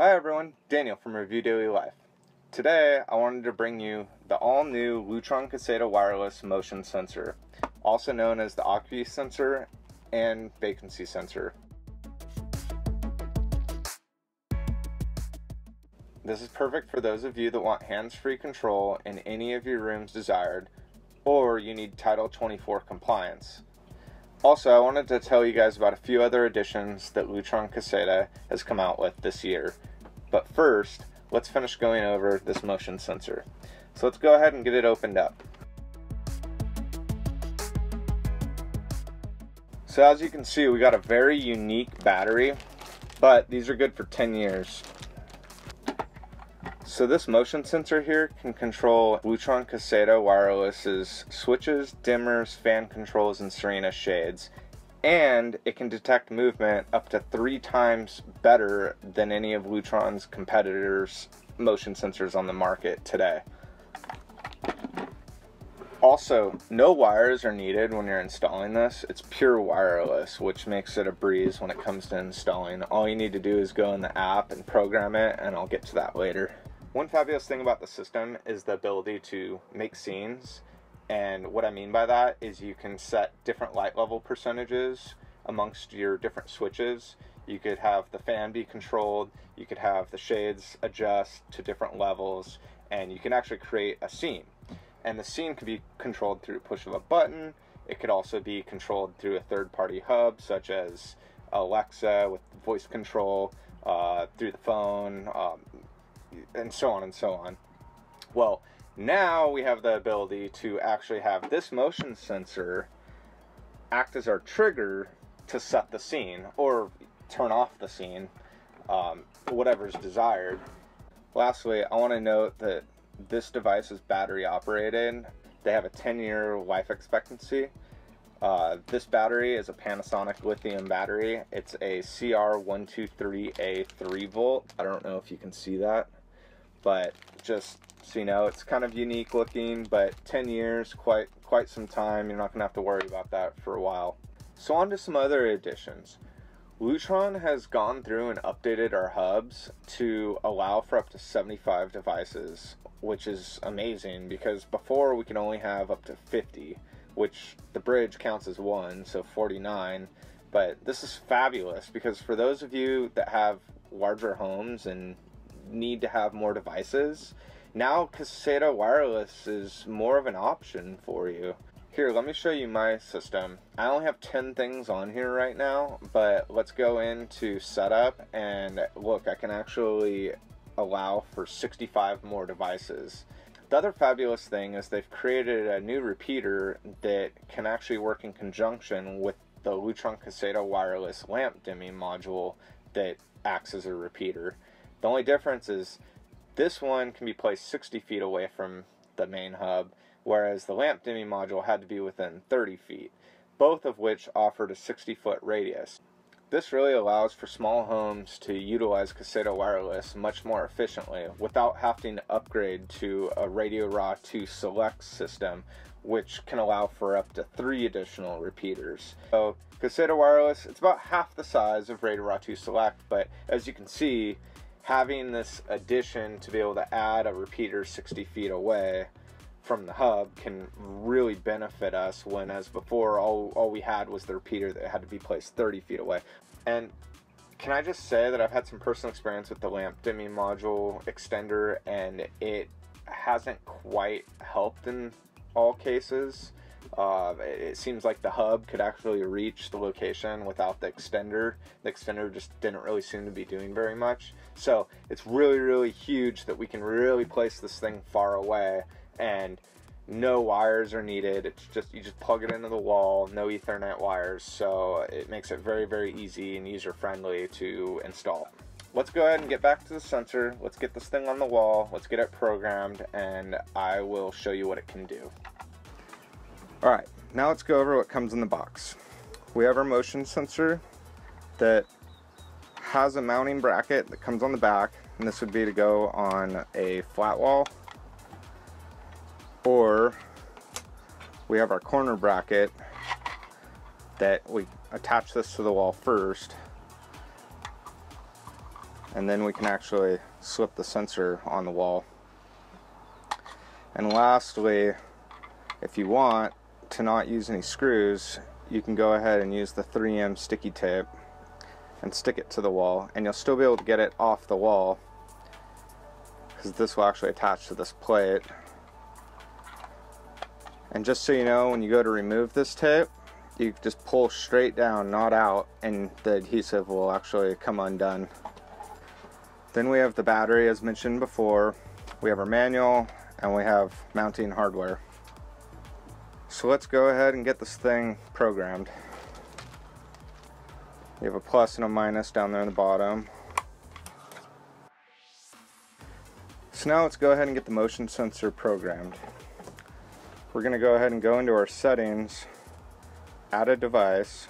Hi everyone, Daniel from Review Daily Life. Today I wanted to bring you the all-new Lutron Caseta Wireless Motion Sensor, also known as the Occupancy Sensor and Vacancy Sensor. This is perfect for those of you that want hands-free control in any of your rooms desired, or you need Title 24 compliance. Also, I wanted to tell you guys about a few other additions that Lutron Caseta has come out with this year. But first, let's finish going over this motion sensor. So let's go ahead and get it opened up. So as you can see, we got a very unique battery, but these are good for 10 years. So this motion sensor here can control Lutron Caseta Wireless's switches, dimmers, fan controls, and Serena shades. And it can detect movement up to 3 times better than any of Lutron's competitors' motion sensors on the market today. Also, no wires are needed when you're installing this. It's pure wireless, which makes it a breeze when it comes to installing. All you need to do is go in the app and program it, and I'll get to that later. One fabulous thing about the system is the ability to make scenes. And what I mean by that is you can set different light level percentages amongst your different switches. You could have the fan be controlled, you could have the shades adjust to different levels, and you can actually create a scene. And the scene could be controlled through a push of a button. It could also be controlled through a third-party hub, such as Alexa with voice control, through the phone, and so on and so on. Well, now we have the ability to actually have this motion sensor act as our trigger to set the scene or turn off the scene, whatever's desired. Lastly, I want to note that this device is battery operated. They have a 10-year life expectancy. This battery is a Panasonic lithium battery. It's a CR123A 3-volt. I don't know if you can see that, but just so you know, it's kind of unique looking, but 10 years, quite some time. You're not going to have to worry about that for a while. So on to some other additions. Lutron has gone through and updated our hubs to allow for up to 75 devices, which is amazing because before we could only have up to 50, which the bridge counts as one, so 49. But this is fabulous because for those of you that have larger homes and need to have more devices, now Caseta Wireless is more of an option for you. Here, let me show you my system. I only have 10 things on here right now, but let's go into setup and look, I can actually allow for 65 more devices. The other fabulous thing is they've created a new repeater that can actually work in conjunction with the Lutron Caseta Wireless lamp dimming module that acts as a repeater. The only difference is this one can be placed 60 feet away from the main hub, whereas the lamp dimming module had to be within 30 feet, both of which offered a 60-foot radius. This really allows for small homes to utilize Caseta Wireless much more efficiently without having to upgrade to a Radio Raw 2 Select system, which can allow for up to 3 additional repeaters. So Caseta Wireless, it's about half the size of Radio Raw 2 Select, but as you can see, having this addition to be able to add a repeater 60 feet away from the hub can really benefit us, when as before all we had was the repeater that had to be placed 30 feet away. And can I just say that I've had some personal experience with the lamp dimming module extender, and it hasn't quite helped in all cases. It seems like the hub could actually reach the location without the extender. The extender just didn't really seem to be doing very much. So it's really huge that we can really place this thing far away and no wires are needed. It's just, you just plug it into the wall, no Ethernet wires, so it makes it very easy and user friendly to install. Let's go ahead and get back to the sensor. Let's get this thing on the wall, let's get it programmed, and I will show you what it can do. Alright, now let's go over what comes in the box. We have our motion sensor that has a mounting bracket that comes on the back, and this would be to go on a flat wall, or we have our corner bracket that we attach this to the wall first, and then we can actually slip the sensor on the wall. And lastly, if you want to not use any screws, you can go ahead and use the 3M sticky tape and stick it to the wall, and you'll still be able to get it off the wall because this will actually attach to this plate. And just so you know, when you go to remove this tape, you just pull straight down, not out, and the adhesive will actually come undone. Then we have the battery, as mentioned before. We have our manual, and we have mounting hardware. So let's go ahead and get this thing programmed. You have a plus and a minus down there in the bottom. So now let's go ahead and get the motion sensor programmed. We're going to go ahead and go into our settings, add a device,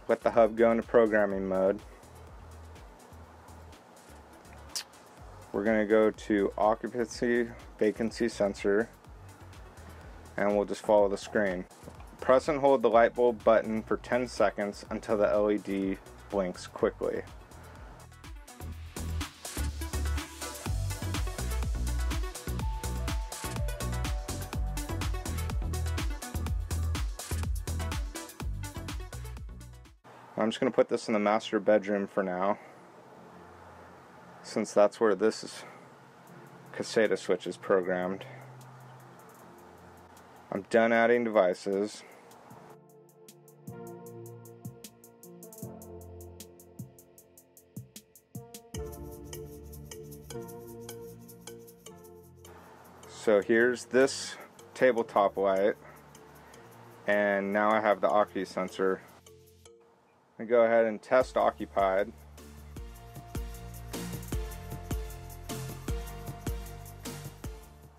let the hub go into programming mode. We're going to go to Occupancy, Vacancy Sensor, and we'll just follow the screen. Press and hold the light bulb button for 10 seconds until the LED blinks quickly. I'm just going to put this in the master bedroom for now, since that's where this Caseta switch is programmed. I'm done adding devices. So here's this tabletop light, and now I have the Occupancy sensor. I'm going to go ahead and test occupied.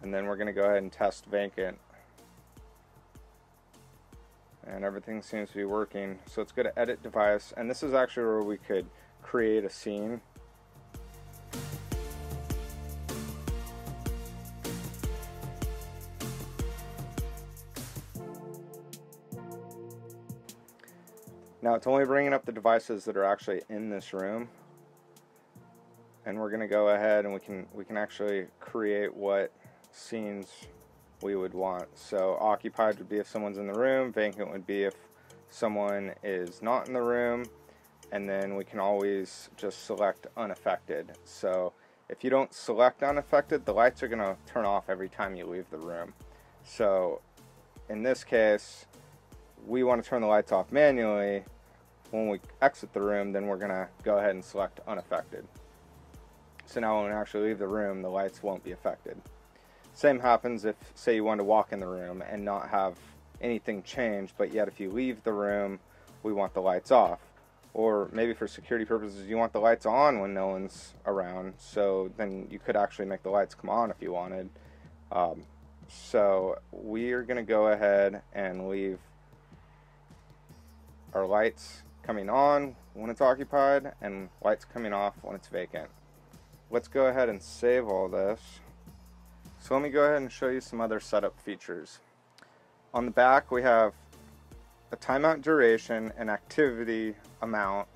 And then we're going to go ahead and test vacant. And everything seems to be working. So let's go to edit device, and this is actually where we could create a scene. Now it's only bringing up the devices that are actually in this room, and we're going to go ahead and we can actually create what scenes we would want. So occupied would be if someone's in the room, vacant would be if someone is not in the room, and then we can always just select unaffected. So if you don't select unaffected, the lights are going to turn off every time you leave the room. So in this case, we want to turn the lights off manually. When we exit the room, then we're going to go ahead and select unaffected. So now when we actually leave the room, the lights won't be affected. Same happens if, say, you want to walk in the room and not have anything change, but yet if you leave the room, we want the lights off. Or maybe for security purposes, you want the lights on when no one's around, so then you could actually make the lights come on if you wanted. So we are going to go ahead and leave our lights coming on when it's occupied and lights coming off when it's vacant. Let's go ahead and save all this. So let me go ahead and show you some other setup features. On the back we have a timeout duration, an activity amount,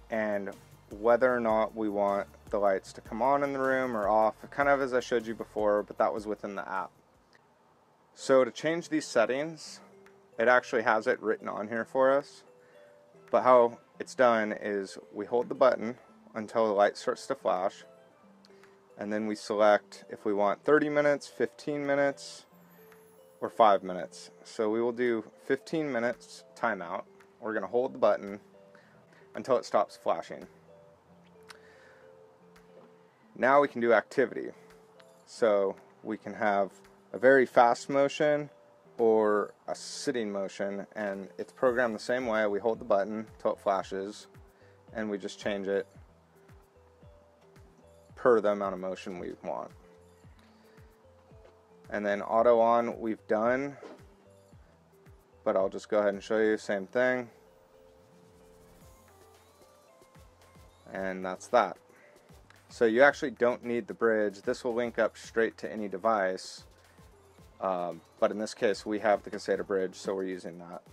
and whether or not we want the lights to come on in the room or off, kind of as I showed you before, but that was within the app. So to change these settings, it actually has it written on here for us. But how it's done is we hold the button until the light starts to flash, and then we select if we want 30 minutes, 15 minutes, or 5 minutes. So we will do 15 minutes timeout. We're going to hold the button until it stops flashing. Now we can do activity. So we can have a very fast motion or a sitting motion, and it's programmed the same way. We hold the button until it flashes, and we just change it per the amount of motion we want. And then auto on we've done, but I'll just go ahead and show you, same thing. And that's that. So you actually don't need the bridge. This will link up straight to any device, but in this case we have the Caseta bridge, so we're using that.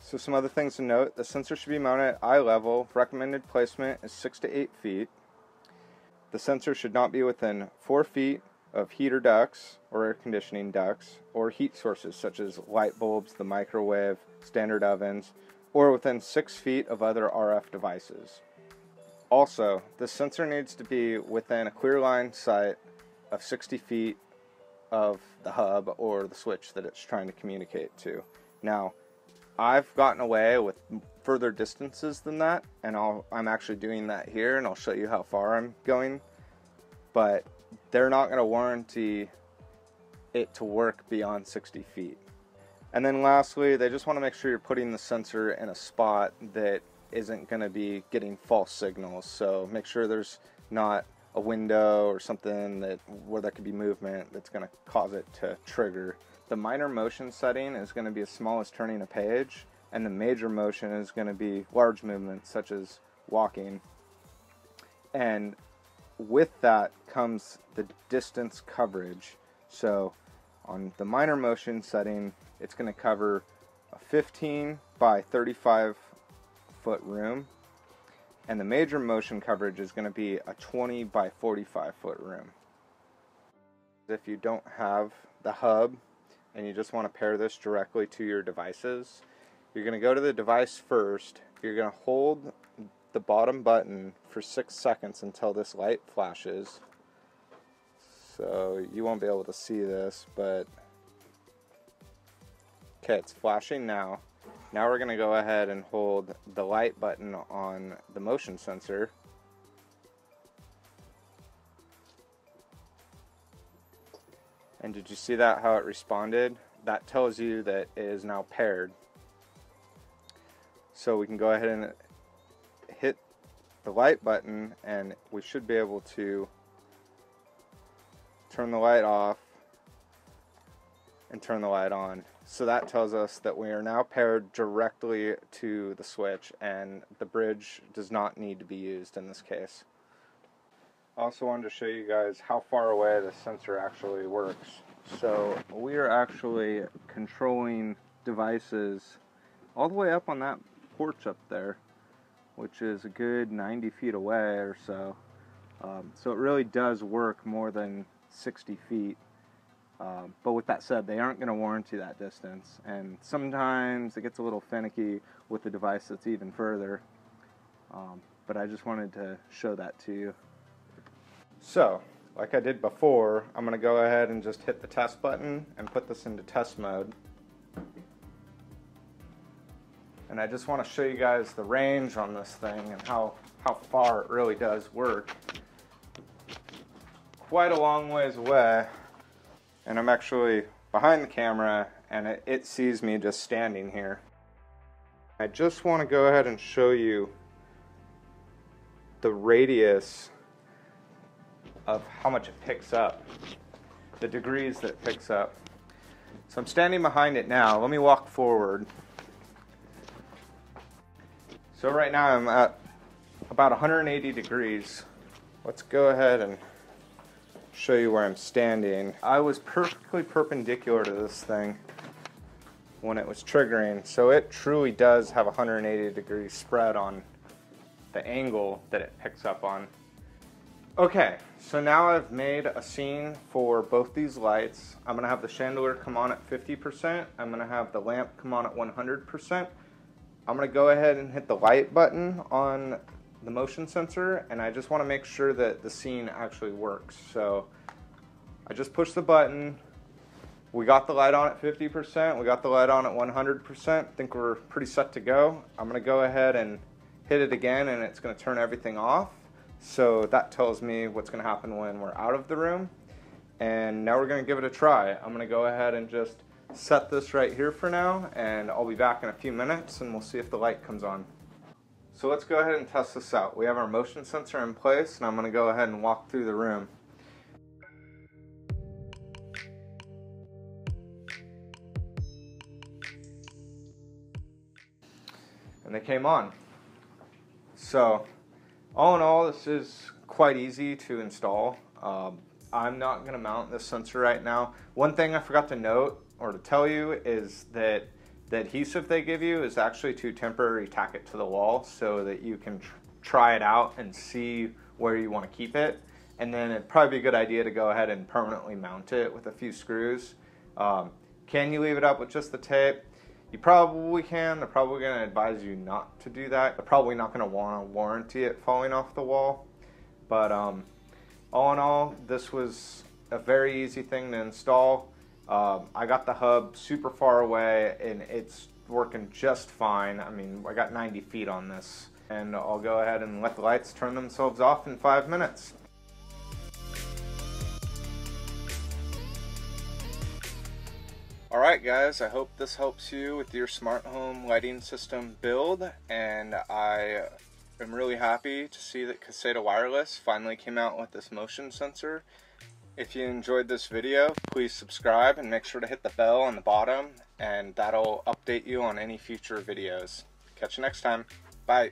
So some other things to note: the sensor should be mounted at eye level. Recommended placement is 6 to 8 feet. The sensor should not be within 4 feet of heater ducts or air conditioning ducts or heat sources such as light bulbs, the microwave, standard ovens, or within 6 feet of other RF devices. Also, the sensor needs to be within a clear line sight of 60 feet of the hub or the switch that it's trying to communicate to. Now, I've gotten away with further distances than that, and I'm actually doing that here, and I'll show you how far I'm going, but they're not going to warranty it to work beyond 60 feet. And then lastly, they just want to make sure you're putting the sensor in a spot that isn't going to be getting false signals. So make sure there's not a window or something where there could be movement that's going to cause it to trigger. The minor motion setting is going to be as small as turning a page, and the major motion is going to be large movements such as walking. And with that comes the distance coverage. So on the minor motion setting, it's going to cover a 15 by 35 foot room, and the major motion coverage is going to be a 20 by 45 foot room. If you don't have the hub and you just want to pair this directly to your devices, you're going to go to the device first. You're going to hold the bottom button for 6 seconds until this light flashes. So you won't be able to see this, but okay, it's flashing now. Now we're going to go ahead and hold the light button on the motion sensor. And did you see that, how it responded? That tells you that it is now paired. So we can go ahead and hit the light button, and we should be able to turn the light off and turn the light on. So that tells us that we are now paired directly to the switch, and the bridge does not need to be used in this case. I also wanted to show you guys how far away the sensor actually works. So we are actually controlling devices all the way up on that porch up there, which is a good 90 feet away or so. So it really does work more than 60 feet. But with that said, they aren't going to warranty that distance, and sometimes it gets a little finicky with the device that's even further. But I just wanted to show that to you. So, like I did before, I'm going to go ahead and just hit the test button and put this into test mode. And I just want to show you guys the range on this thing and how far it really does work. Quite a long ways away. And I'm actually behind the camera, and it sees me just standing here. I just want to go ahead and show you the radius of how much it picks up, the degrees that it picks up. So I'm standing behind it now. Let me walk forward. So right now I'm at about 180 degrees. Let's go ahead and show you where I'm standing. I was perfectly perpendicular to this thing when it was triggering, so it truly does have a 180 degree spread on the angle that it picks up on. Okay, so now I've made a scene for both these lights. I'm going to have the chandelier come on at 50%. I'm going to have the lamp come on at 100%. I'm going to go ahead and hit the light button on the motion sensor, and I just want to make sure that the scene actually works. So I just push the button. We got the light on at 50%. We got the light on at 100%. I think we're pretty set to go. I'm going to go ahead and hit it again, and it's going to turn everything off. So that tells me what's going to happen when we're out of the room. And now we're going to give it a try. I'm going to go ahead and just set this right here for now, and I'll be back in a few minutes, and we'll see if the light comes on. So let's go ahead and test this out. We have our motion sensor in place, and I'm going to go ahead and walk through the room. And they came on. So all in all, this is quite easy to install. I'm not going to mount this sensor right now. One thing I forgot to note or to tell you is that The adhesive they give you is actually to temporarily tack it to the wall so that you can try it out and see where you want to keep it. And then it'd probably be a good idea to go ahead and permanently mount it with a few screws. Can you leave it up with just the tape? You probably can. They're probably going to advise you not to do that. They're probably not going to want to warranty it falling off the wall. But all in all, this was a very easy thing to install. I got the hub super far away and it's working just fine. I mean, I got 90 feet on this. And I'll go ahead and let the lights turn themselves off in 5 minutes. Alright guys, I hope this helps you with your smart home lighting system build, and I am really happy to see that Caseta Wireless finally came out with this motion sensor. If you enjoyed this video, please subscribe and make sure to hit the bell on the bottom, and that'll update you on any future videos. Catch you next time. Bye.